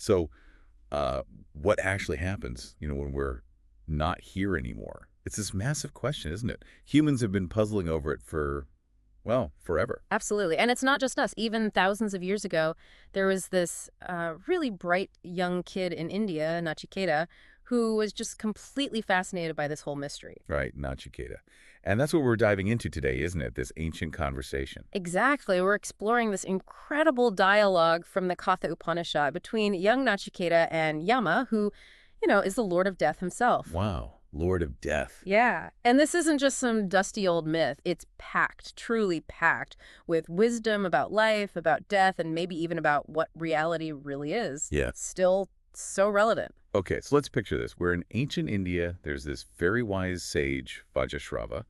So what actually happens, when we're not here anymore? It's this massive question, isn't it? Humans have been puzzling over it for, well, forever. Absolutely. And it's not just us. Even thousands of years ago, there was this really bright young kid in India, Nachiketa, who was just completely fascinated by this whole mystery. Right, Nachiketa. And that's what we're diving into today, isn't it? This ancient conversation. Exactly. We're exploring this incredible dialogue from the Katha Upanishad between young Nachiketa and Yama, who, is the Lord of Death himself. Wow, Lord of Death. Yeah. And this isn't just some dusty old myth. It's packed, truly packed, with wisdom about life, about death, and maybe even about what reality really is. Yeah. Still so relevant. Okay, so let's picture this. We're in ancient India. There's this very wise sage, Vajrashrava.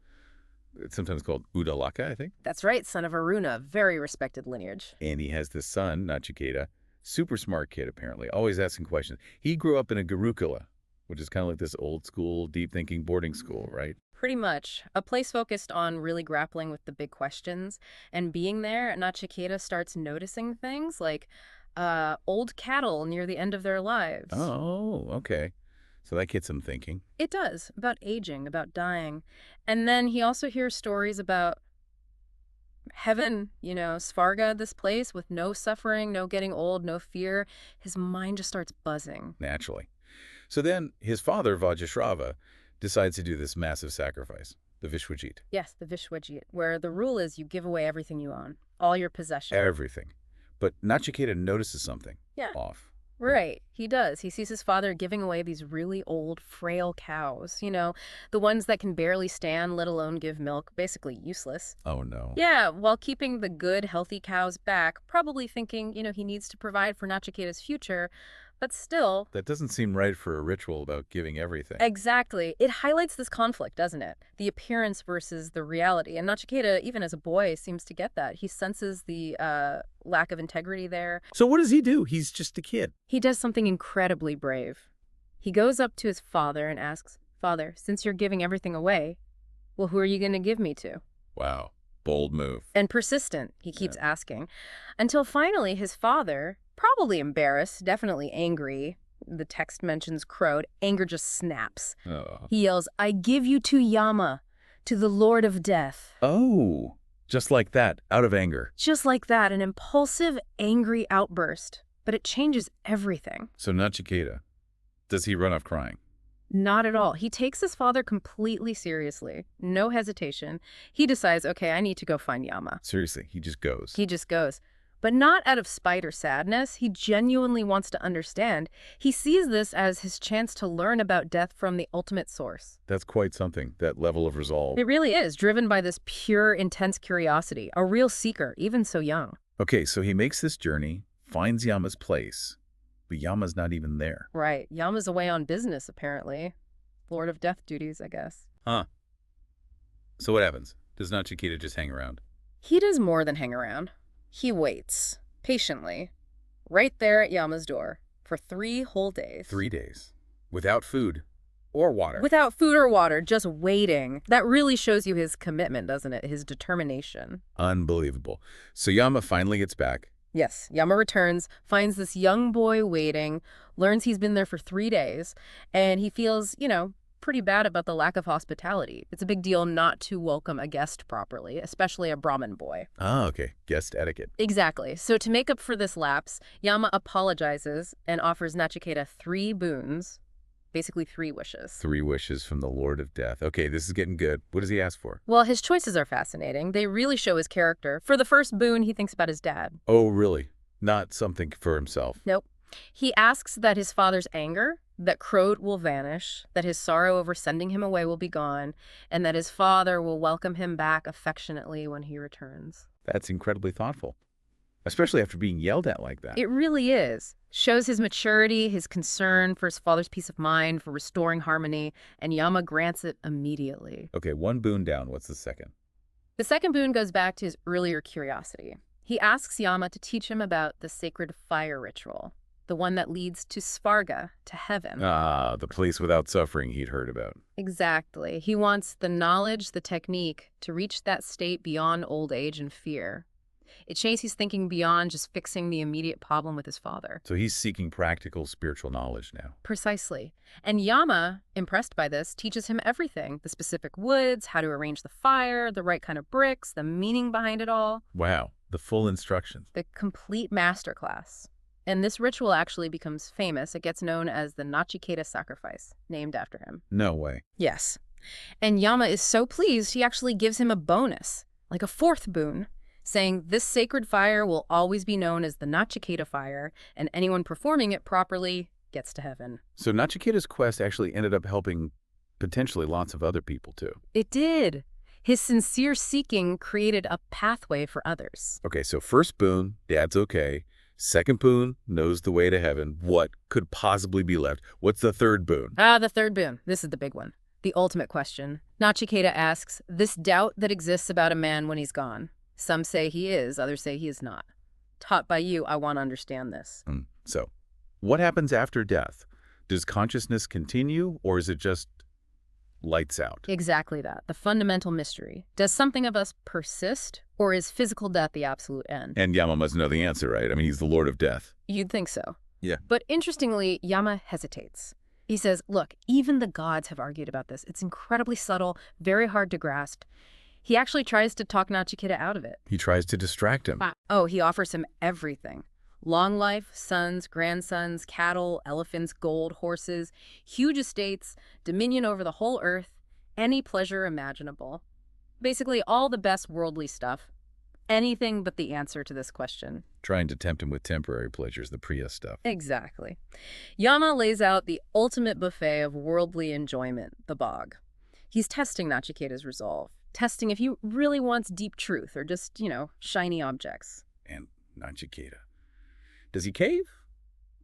It's sometimes called Udalaka, I think. That's right, son of Aruna, very respected lineage. And he has this son, Nachiketa, super smart kid, apparently, always asking questions. He grew up in a Gurukula, which is kind of like this old school, deep-thinking boarding school, right? Pretty much. A place focused on really grappling with the big questions. And being there, Nachiketa starts noticing things like old cattle near the end of their lives. Oh, okay. So that gets him thinking. It does, about aging, about dying. And then he also hears stories about heaven, Svarga, this place with no suffering, no getting old, no fear. His mind just starts buzzing. Naturally. So then his father, Vajrashrava, decides to do this massive sacrifice, the Vishwajit. Yes, the Vishwajit, where the rule is you give away everything you own, all your possessions. Everything. But Nachiketa notices something off. Right, he does. He sees his father giving away these really old, frail cows, the ones that can barely stand, let alone give milk, basically useless. Oh, no. Yeah, while keeping the good, healthy cows back, probably thinking, he needs to provide for Nachiketa's future, but still. That doesn't seem right for a ritual about giving everything. Exactly. It highlights this conflict, doesn't it? The appearance versus the reality. And Nachiketa, even as a boy, seems to get that. He senses the lack of integrity there. So what does he do? He's just a kid. He does something incredibly brave. He goes up to his father and asks, "Father, since you're giving everything away, well, who are you going to give me to?" Wow. Bold move. And persistent, he keeps asking, until finally his father, probably embarrassed, definitely angry, the text mentions crowed, anger just snaps. Oh. He yells, "I give you to Yama, to the Lord of Death." Oh. Just like that, out of anger. Just like that, an impulsive, angry outburst. But it changes everything. So Nachiketa, does he run off crying? Not at all. He takes his father completely seriously. No hesitation. He decides, okay, I need to go find Yama. Seriously, he just goes. He just goes. But not out of spite or sadness. He genuinely wants to understand. He sees this as his chance to learn about death from the ultimate source. That's quite something, that level of resolve. It really is, driven by this pure, intense curiosity. A real seeker, even so young. Okay, so he makes this journey, finds Yama's place, but Yama's not even there. Right. Yama's away on business, apparently. Lord of Death duties, I guess. Huh. So what happens? Does Nachiketa just hang around? He does more than hang around. He waits, patiently, right there at Yama's door, for 3 whole days. 3 days. Without food or water. Without food or water, just waiting. That really shows you his commitment, doesn't it? His determination. Unbelievable. So Yama finally gets back. Yes, Yama returns, finds this young boy waiting, learns he's been there for 3 days, and he feels, pretty bad about the lack of hospitality. It's a big deal not to welcome a guest properly, especially a Brahmin boy. Ah, okay. Guest etiquette. Exactly. So to make up for this lapse, Yama apologizes and offers Nachiketa 3 boons, basically 3 wishes. 3 wishes from the Lord of Death. Okay, this is getting good. What does he ask for? Well, his choices are fascinating. They really show his character. For the first boon, he thinks about his dad. Oh, really? Not something for himself? Nope. He asks that his father's anger, that Crowd will vanish, that his sorrow over sending him away will be gone, and that his father will welcome him back affectionately when he returns. That's incredibly thoughtful, especially after being yelled at like that. It really is. Shows his maturity, his concern for his father's peace of mind, for restoring harmony, and Yama grants it immediately. Okay, 1 boon down. What's the second? The second boon goes back to his earlier curiosity. He asks Yama to teach him about the sacred fire ritual, the one that leads to Svarga, to heaven. Ah, the place without suffering he'd heard about. Exactly. He wants the knowledge, the technique, to reach that state beyond old age and fear. It shows he's thinking beyond just fixing the immediate problem with his father. So he's seeking practical spiritual knowledge now. Precisely. And Yama, impressed by this, teaches him everything. The specific woods, how to arrange the fire, the right kind of bricks, the meaning behind it all. Wow, the full instructions. The complete masterclass. And this ritual actually becomes famous. It gets known as the Nachiketa sacrifice, named after him. No way. Yes. And Yama is so pleased, he actually gives him a bonus, like a fourth boon, saying this sacred fire will always be known as the Nachiketa fire, and anyone performing it properly gets to heaven. So Nachiketa's quest actually ended up helping potentially lots of other people too. It did. His sincere seeking created a pathway for others. Okay, so first boon, dad's okay. Second boon, knows the way to heaven. What could possibly be left? What's the third boon? The third boon. This is the big one. The ultimate question. Nachiketa asks, this doubt that exists about a man when he's gone. Some say he is, others say he is not. Taught by you, I want to understand this. So, what happens after death? Does consciousness continue, or is it just lights out? Exactly that. The fundamental mystery. Does something of us persist, or is physical death the absolute end? And Yama must know the answer, right? I mean, he's the Lord of Death. You'd think so. Yeah. But interestingly, Yama hesitates. He says, look, even the gods have argued about this. It's incredibly subtle, very hard to grasp. He actually tries to talk Nachiketa out of it. He tries to distract him. Oh, he offers him everything. Long life, sons, grandsons, cattle, elephants, gold, horses, huge estates, dominion over the whole earth, any pleasure imaginable. Basically, all the best worldly stuff. Anything but the answer to this question. Trying to tempt him with temporary pleasures, the Priya stuff. Exactly. Yama lays out the ultimate buffet of worldly enjoyment, the bog. He's testing Nachiketa's resolve, testing if he really wants deep truth or just, shiny objects. And Nachiketa. Does he cave?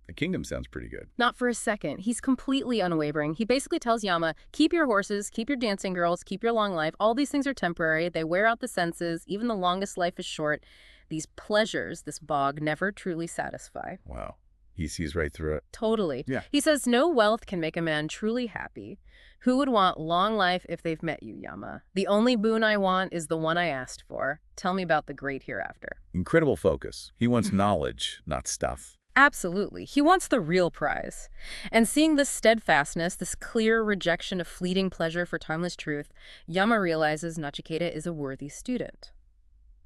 The kingdom sounds pretty good. Not for a second. He's completely unwavering. He basically tells Yama, keep your horses, keep your dancing girls, keep your long life. All these things are temporary. They wear out the senses. Even the longest life is short. These pleasures, this bog, never truly satisfy. Wow. He sees right through it. Totally. Yeah. He says no wealth can make a man truly happy. Who would want long life if they've met you, Yama? The only boon I want is the one I asked for. Tell me about the great hereafter. Incredible focus. He wants knowledge, not stuff. Absolutely. He wants the real prize. And seeing this steadfastness, this clear rejection of fleeting pleasure for timeless truth, Yama realizes Nachiketa is a worthy student.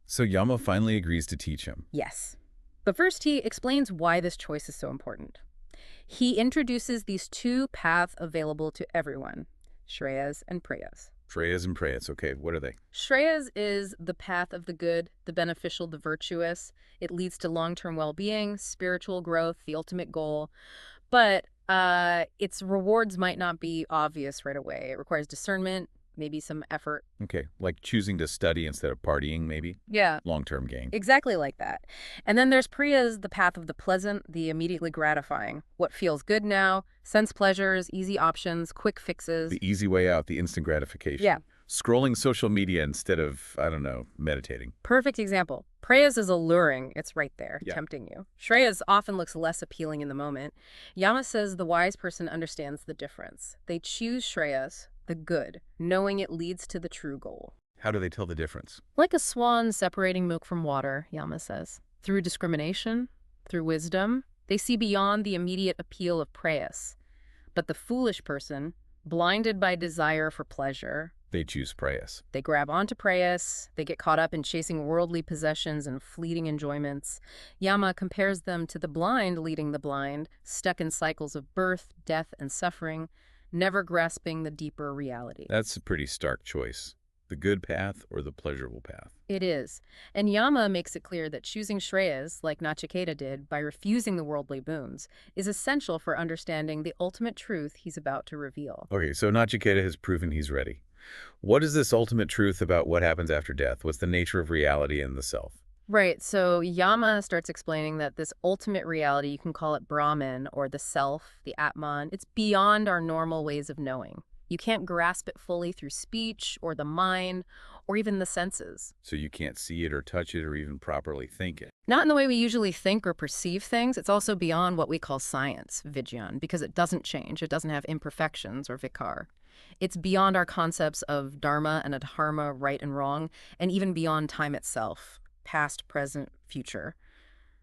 So Yama finally agrees to teach him. Yes. But first he explains why this choice is so important. He introduces these two paths available to everyone, Shreyas and Preyas. Shreyas and Preyas. Okay, what are they? Shreyas is the path of the good, the beneficial, the virtuous. It leads to long-term well-being, spiritual growth, the ultimate goal. But its rewards might not be obvious right away. It requires discernment, maybe some effort. Okay, like choosing to study instead of partying, maybe? Yeah. Long-term gain. Exactly like that. And then there's Priya's, the path of the pleasant, the immediately gratifying. What feels good now, sense pleasures, easy options, quick fixes. The easy way out, the instant gratification. Yeah. Scrolling social media instead of, I don't know, meditating. Perfect example. Priya's is alluring. It's right there, Yeah. tempting you. Shreya's often looks less appealing in the moment. Yama says the wise person understands the difference. They choose Shreya's, the good, knowing it leads to the true goal. How do they tell the difference? Like a swan separating milk from water, Yama says. Through discrimination, through wisdom, they see beyond the immediate appeal of Preyas. But the foolish person, blinded by desire for pleasure, They choose Preyas. they grab onto Preyas, they get caught up in chasing worldly possessions and fleeting enjoyments. Yama compares them to the blind leading the blind, stuck in cycles of birth, death, and suffering, never grasping the deeper reality. That's a pretty stark choice. The good path or the pleasurable path. It is. And Yama makes it clear that choosing Shreyas, like Nachiketa did, by refusing the worldly boons, is essential for understanding the ultimate truth he's about to reveal. Okay, so Nachiketa has proven he's ready. What is this ultimate truth about what happens after death? What's the nature of reality and the self? Right, so Yama starts explaining that this ultimate reality, you can call it Brahman or the self, the Atman, it's beyond our normal ways of knowing. You can't grasp it fully through speech or the mind or even the senses. So you can't see it or touch it or even properly think it. Not in the way we usually think or perceive things. It's also beyond what we call science, Vijnan, because it doesn't change. It doesn't have imperfections or vikar. It's beyond our concepts of dharma and adharma, right and wrong, and even beyond time itself. past, present, future.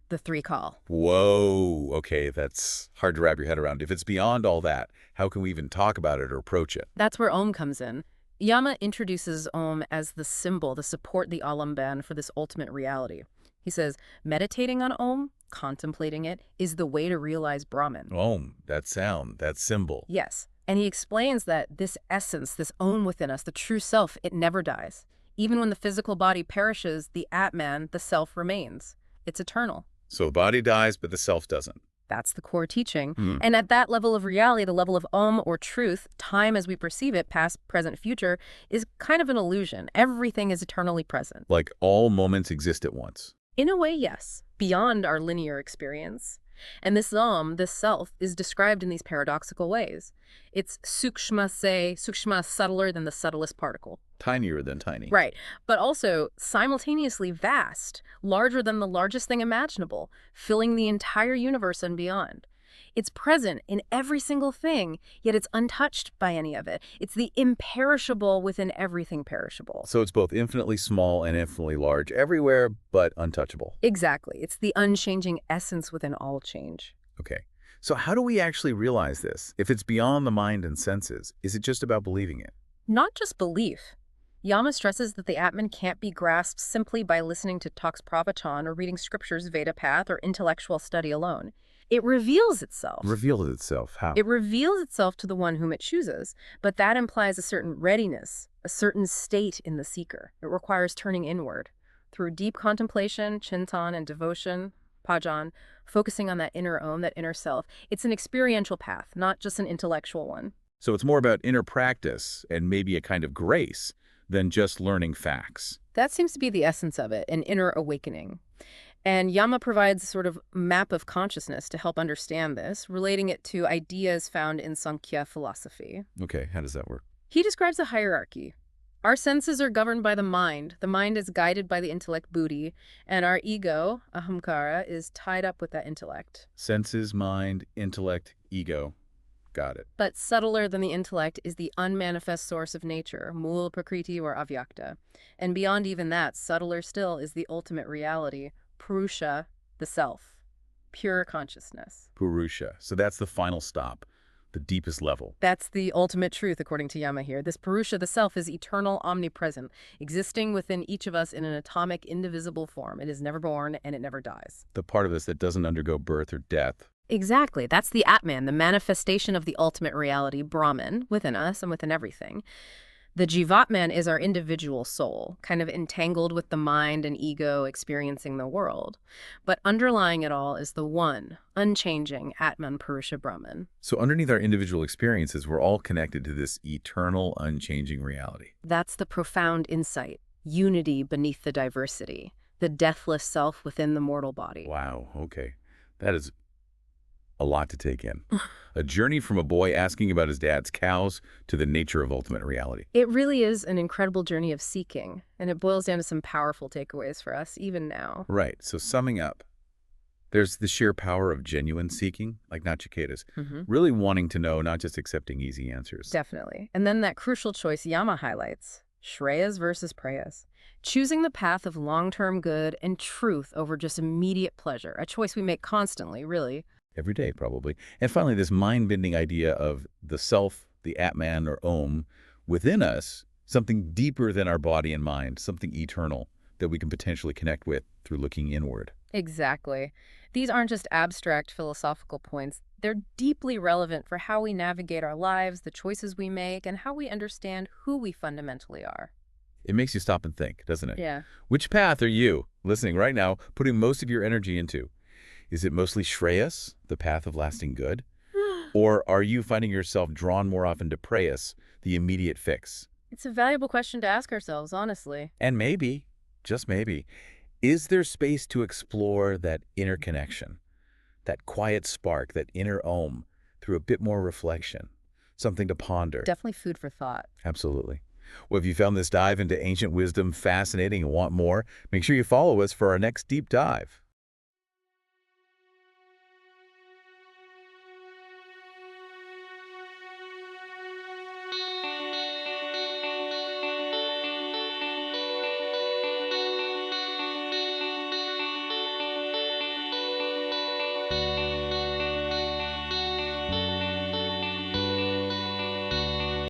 The three call. Whoa, okay, that's hard to wrap your head around. If it's beyond all that, how can we even talk about it or approach it? That's where Om comes in. Yama introduces Om as the symbol, the support, the alamban for this ultimate reality. He says, meditating on Om, contemplating it, is the way to realize Brahman. Om, that sound, that symbol. Yes, and he explains that this essence, this Om within us, the true self, it never dies. Even when the physical body perishes, the Atman, the self, remains. It's eternal. So the body dies, but the self doesn't. That's the core teaching. Hmm. And at that level of reality, the level of Om or truth, time as we perceive it, past, present, future, is kind of an illusion. Everything is eternally present. Like all moments exist at once. In a way, yes, beyond our linear experience. And this Om, this self, is described in these paradoxical ways. It's sukshma, subtler than the subtlest particle. Tinier than tiny. Right, but also simultaneously vast, larger than the largest thing imaginable, filling the entire universe and beyond. It's present in every single thing, yet it's untouched by any of it. It's the imperishable within everything perishable. So it's both infinitely small and infinitely large everywhere, but untouchable. Exactly. It's the unchanging essence within all change. Okay. So how do we actually realize this? If it's beyond the mind and senses, is it just about believing it? Not just belief. Yama stresses that the Atman can't be grasped simply by listening to Talks Pravachan or reading scriptures, Veda path, or intellectual study alone. It reveals itself. Reveals itself. How? It reveals itself to the one whom it chooses, but that implies a certain readiness, a certain state in the seeker. It requires turning inward. Through deep contemplation, chintan, and devotion, bhajan, focusing on that inner Om, that inner self. It's an experiential path, not just an intellectual one. So it's more about inner practice and maybe a kind of grace than just learning facts. That seems to be the essence of it, an inner awakening. And Yama provides a sort of map of consciousness to help understand this, relating it to ideas found in Sankhya philosophy. Okay, how does that work? He describes a hierarchy. Our senses are governed by the mind. The mind is guided by the intellect buddhi, and our ego, ahamkara, is tied up with that intellect. Senses, mind, intellect, ego. Got it. But subtler than the intellect is the unmanifest source of nature, mula prakriti or avyakta. And beyond even that, subtler still is the ultimate reality, Purusha, the self, pure consciousness. Purusha. So that's the final stop, the deepest level. That's the ultimate truth, according to Yama here. This Purusha, the self, is eternal, omnipresent, existing within each of us in an atomic, indivisible form. It is never born, and it never dies. The part of us that doesn't undergo birth or death. Exactly. That's the Atman, the manifestation of the ultimate reality, Brahman, within us and within everything. The Jivatman is our individual soul, kind of entangled with the mind and ego experiencing the world. But underlying it all is the one, unchanging Atman Purusha Brahman. So underneath our individual experiences, we're all connected to this eternal, unchanging reality. That's the profound insight, unity beneath the diversity, the deathless self within the mortal body. Wow, okay. That is a lot to take in. A journey from a boy asking about his dad's cows to the nature of ultimate reality. It really is an incredible journey of seeking, and it boils down to some powerful takeaways for us, even now. Right, so summing up, there's the sheer power of genuine seeking, like Nachiketa's, really wanting to know, not just accepting easy answers. Definitely. And then that crucial choice Yama highlights, Shreyas versus Preyas. Choosing the path of long-term good and truth over just immediate pleasure, a choice we make constantly, really. Every day, probably. And finally, this mind-bending idea of the self, the Atman or Om, within us, something deeper than our body and mind, something eternal that we can potentially connect with through looking inward. Exactly. These aren't just abstract philosophical points. They're deeply relevant for how we navigate our lives, the choices we make, and how we understand who we fundamentally are. It makes you stop and think, doesn't it? Yeah. Which path are you, listening right now, putting most of your energy into? Is it mostly Shreyas, the path of lasting good? Or are you finding yourself drawn more often to Preyas, the immediate fix? It's a valuable question to ask ourselves, honestly. And maybe, just maybe, is there space to explore that inner connection, that quiet spark, that inner Om, through a bit more reflection, something to ponder? Definitely food for thought. Absolutely. Well, if you found this dive into ancient wisdom fascinating and want more, make sure you follow us for our next deep dive.